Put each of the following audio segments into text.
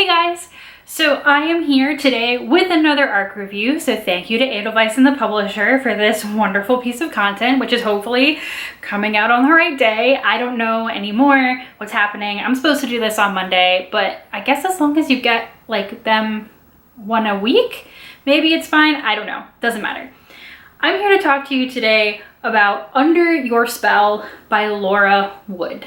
Hey guys! So I am here today with another ARC review, so thank you to Edelweiss and the publisher for this wonderful piece of content, which is hopefully coming out on the right day. I don't know anymore what's happening. I'm supposed to do this on Monday, but I guess as long as you get like them one a week, maybe it's fine. I don't know, doesn't matter. I'm here to talk to you today about Under Your Spell by Laura Wood.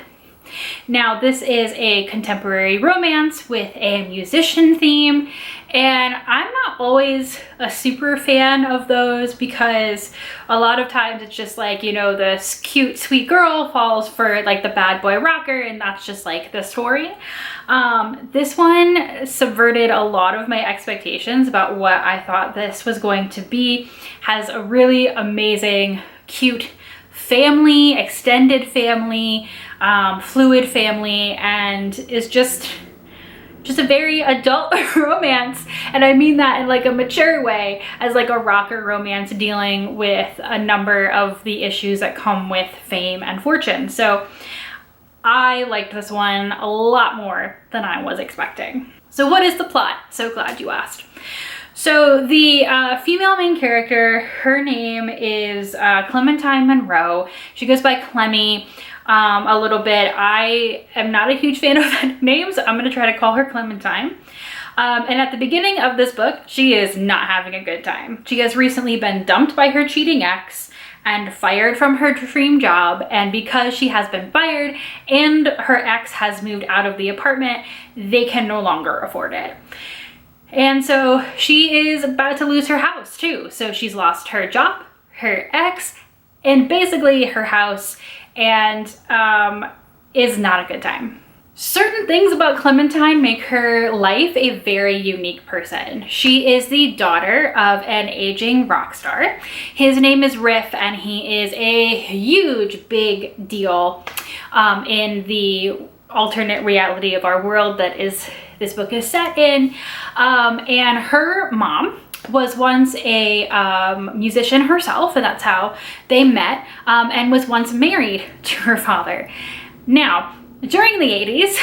Now, this is a contemporary romance with a musician theme, and I'm not always a super fan of those because a lot of times it's just like, you know, this cute, sweet girl falls for like the bad boy rocker, and that's just like the story. This one subverted a lot of my expectations about what I thought this was going to be. Has a really amazing, cute family, extended family, fluid family, and is just a very adult romance. And I mean that in like a mature way, as like a rocker romance dealing with a number of the issues that come with fame and fortune. So I liked this one a lot more than I was expecting. So what is the plot? So glad you asked. So the female main character, her name is Clementine Monroe. She goes by Clemmy a little bit. I am not a huge fan of that name, so I'm going to try to call her Clementine. And at the beginning of this book, she is not having a good time. She has recently been dumped by her cheating ex and fired from her dream job, and because she has been fired and her ex has moved out of the apartment, they can no longer afford it. And so she is about to lose her house too. So she's lost her job, her ex, and basically her house, and is not a good time. Certain things about Clementine make her life a very unique person. She is the daughter of an aging rock star. His name is Riff, and he is a huge, big deal in the alternate reality of our world that is this book is set in. And her mom was once a musician herself, and that's how they met, and was once married to her father. Now, during the 80s,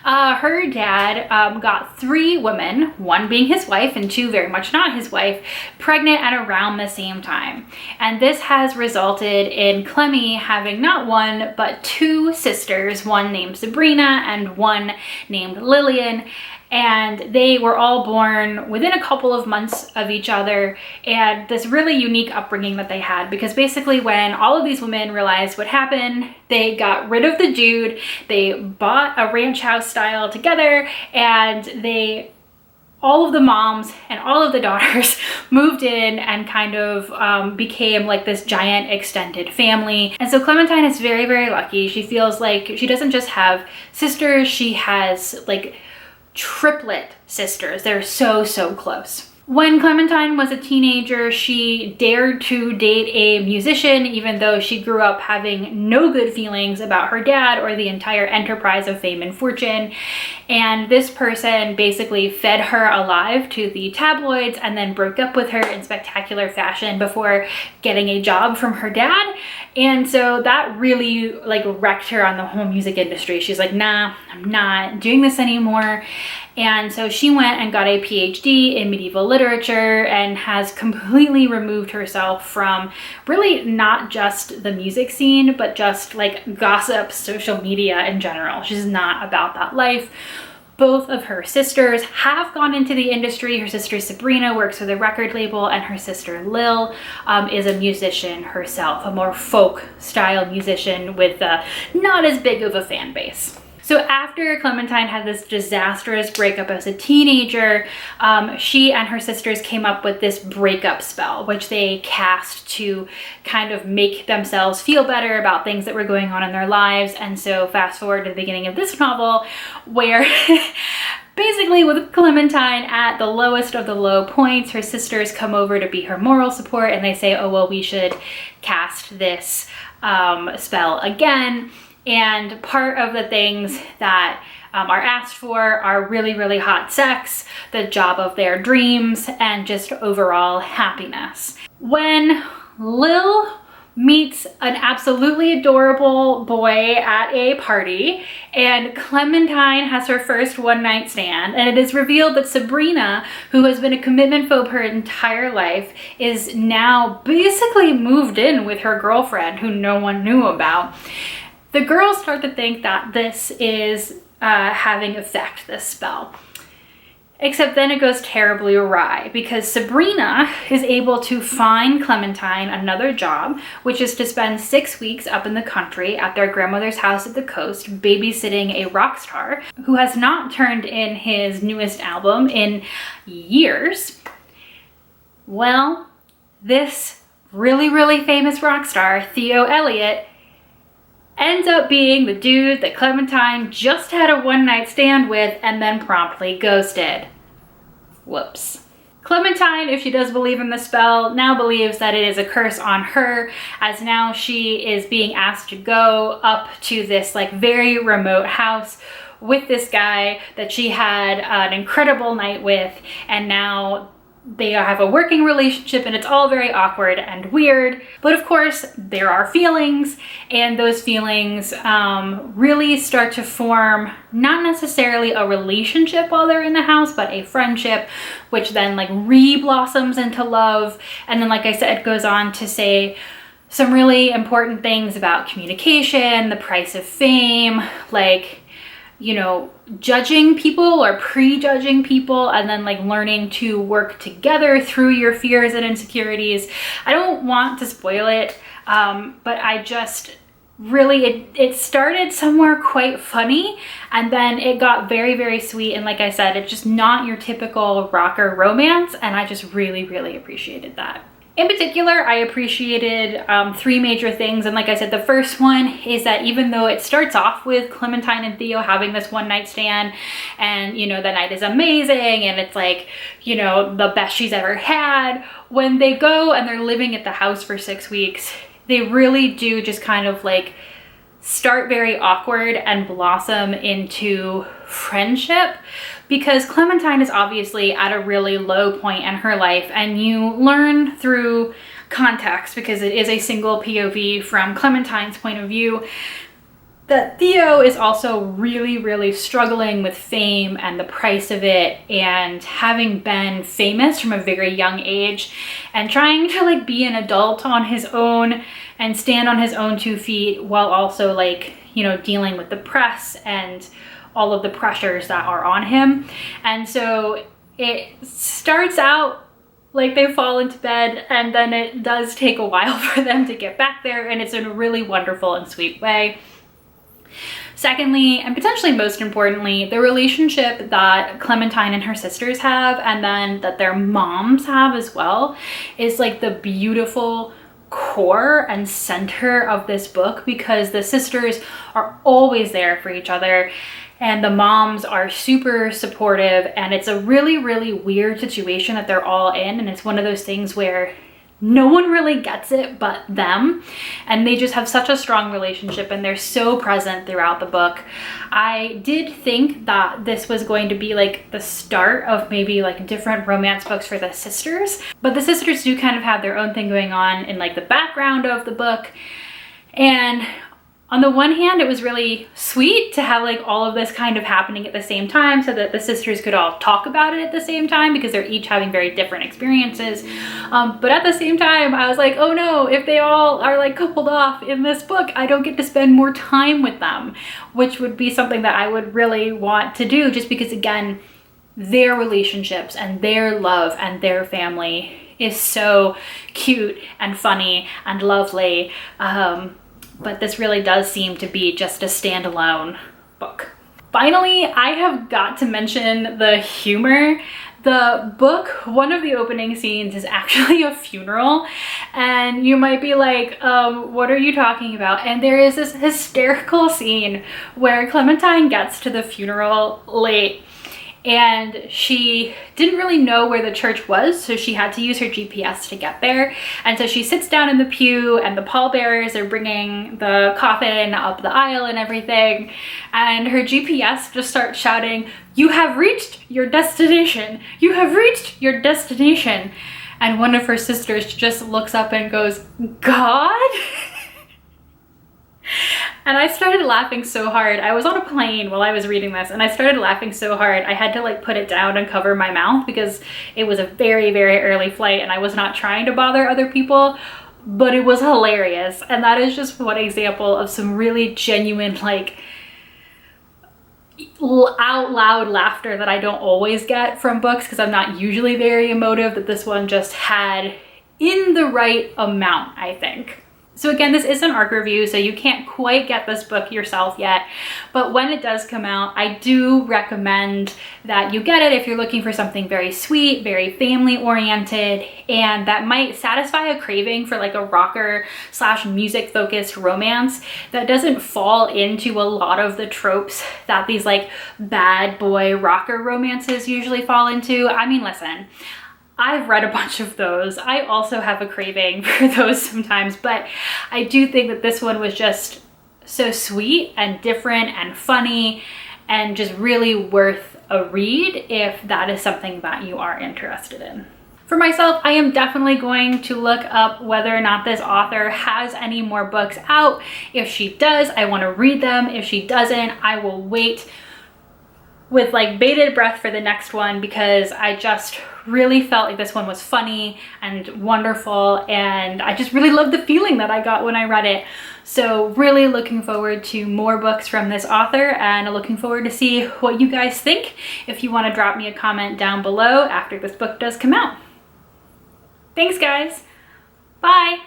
her dad got 3 women, one being his wife and 2 very much not his wife, pregnant at around the same time. And this has resulted in Clemmy having not 1, but 2 sisters, one named Sabrina and one named Lillian. And they were all born within a couple of months of each other, and this really unique upbringing that they had, because basically when all of these women realized what happened, they got rid of the dude, they bought a ranch house style together, and all of the moms and all of the daughters moved in and kind of became like this giant extended family. And so Clementine is very, very lucky. She feels like she doesn't just have sisters, she has like triplet sisters. They're so close. When Clementine was a teenager, she dared to date a musician, even though she grew up having no good feelings about her dad or the entire enterprise of fame and fortune. And this person basically fed her alive to the tabloids and then broke up with her in spectacular fashion before getting a job from her dad. And so that really like wrecked her on the whole music industry. She's like, nah, I'm not doing this anymore. And so she went and got a PhD in medieval literature and has completely removed herself from really not just the music scene, but just like gossip, social media in general. She's not about that life. Both of her sisters have gone into the industry. Her sister Sabrina works with a record label, and her sister Lil is a musician herself, a more folk style musician with not as big of a fan base. So after Clementine had this disastrous breakup as a teenager, she and her sisters came up with this breakup spell, which they cast to kind of make themselves feel better about things that were going on in their lives. And so fast forward to the beginning of this novel, where basically with Clementine at the lowest of the low points, her sisters come over to be her moral support, and they say, oh, well, we should cast this spell again. And part of the things that are asked for are really, really hot sex, the job of their dreams, and just overall happiness. When Lil meets an absolutely adorable boy at a party, and Clementine has her first one-night stand, and it is revealed that Sabrina, who has been a commitment phobe her entire life, is now basically moved in with her girlfriend who no one knew about. The girls start to think that this is having effect, this spell. Except then it goes terribly awry because Sabrina is able to find Clementine another job, which is to spend 6 weeks up in the country at their grandmother's house at the coast, babysitting a rock star who has not turned in his newest album in years. Well, this really, really famous rock star, Theo Elliott, ends up being the dude that Clementine just had a one-night stand with and then promptly ghosted. Whoops. Clementine, if she does believe in the spell, now believes that it is a curse on her, as now she is being asked to go up to this like very remote house with this guy that she had an incredible night with, and now they have a working relationship and it's all very awkward and weird. But of course, there are feelings, and those feelings really start to form not necessarily a relationship while they're in the house, but a friendship, which then like re-blossoms into love. And then, like I said, it goes on to say some really important things about communication, the price of fame, like, you know, judging people or prejudging people, and then like learning to work together through your fears and insecurities. I don't want to spoil it, but I just really, it started somewhere quite funny, and then it got very, very sweet. And like I said, it's just not your typical rocker romance, and I just really, really appreciated that. In particular, I appreciated 3 major things. And like I said, the first one is that even though it starts off with Clementine and Theo having this one-night stand, and, you know, the night is amazing and it's like, you know, the best she's ever had, when they go and they're living at the house for 6 weeks, they really do just kind of like start very awkward and blossom into friendship, because Clementine is obviously at a really low point in her life, and you learn through context, because it is a single POV from Clementine's point of view, that Theo is also really, really struggling with fame and the price of it, and having been famous from a very young age and trying to like be an adult on his own and stand on his own 2 feet, while also like, you know, dealing with the press and all of the pressures that are on him. And so it starts out like they fall into bed, and then it does take a while for them to get back there, and it's in a really wonderful and sweet way. Secondly, and potentially most importantly, the relationship that Clementine and her sisters have, and then that their moms have as well, is like the beautiful core and center of this book, because the sisters are always there for each other and the moms are super supportive, and it's a really, really weird situation that they're all in, and it's one of those things where no one really gets it but them, and they just have such a strong relationship, and they're so present throughout the book. I did think that this was going to be like the start of maybe like different romance books for the sisters, but the sisters do kind of have their own thing going on in like the background of the book. And on the one hand, it was really sweet to have like all of this kind of happening at the same time, so that the sisters could all talk about it at the same time, because they're each having very different experiences. But at the same time, I was like, oh no, if they all are like coupled off in this book, I don't get to spend more time with them, which would be something that I would really want to do, just because, again, their relationships and their love and their family is so cute and funny and lovely. But this really does seem to be just a standalone book. Finally, I have got to mention the humor. The book, one of the opening scenes is actually a funeral, and you might be like, what are you talking about? And there is this hysterical scene where Clementine gets to the funeral late, and she didn't really know where the church was, so she had to use her GPS to get there. And so she sits down in the pew, and the pallbearers are bringing the coffin up the aisle and everything, and her GPS just starts shouting, "You have reached your destination! You have reached your destination!" and one of her sisters just looks up and goes, "God?" And I started laughing so hard. I was on a plane while I was reading this, and I started laughing so hard I had to like put it down and cover my mouth because it was a very, very early flight and I was not trying to bother other people, but it was hilarious. And that is just one example of some really genuine, like, out loud laughter that I don't always get from books because I'm not usually very emotive, that this one just had in the right amount, I think. So again, this is an ARC review, so you can't quite get this book yourself yet, but when it does come out, I do recommend that you get it if you're looking for something very sweet, very family oriented, and that might satisfy a craving for like a rocker / music focused romance that doesn't fall into a lot of the tropes that these like bad boy rocker romances usually fall into. I mean, listen, I've read a bunch of those. I also have a craving for those sometimes, but I do think that this one was just so sweet and different and funny and just really worth a read if that is something that you are interested in. For myself, I am definitely going to look up whether or not this author has any more books out. If she does, I want to read them. If she doesn't, I will wait with like bated breath for the next one because I just really felt like this one was funny and wonderful, and I just really loved the feeling that I got when I read it. So really looking forward to more books from this author and looking forward to see what you guys think if you want to drop me a comment down below after this book does come out. Thanks guys. Bye.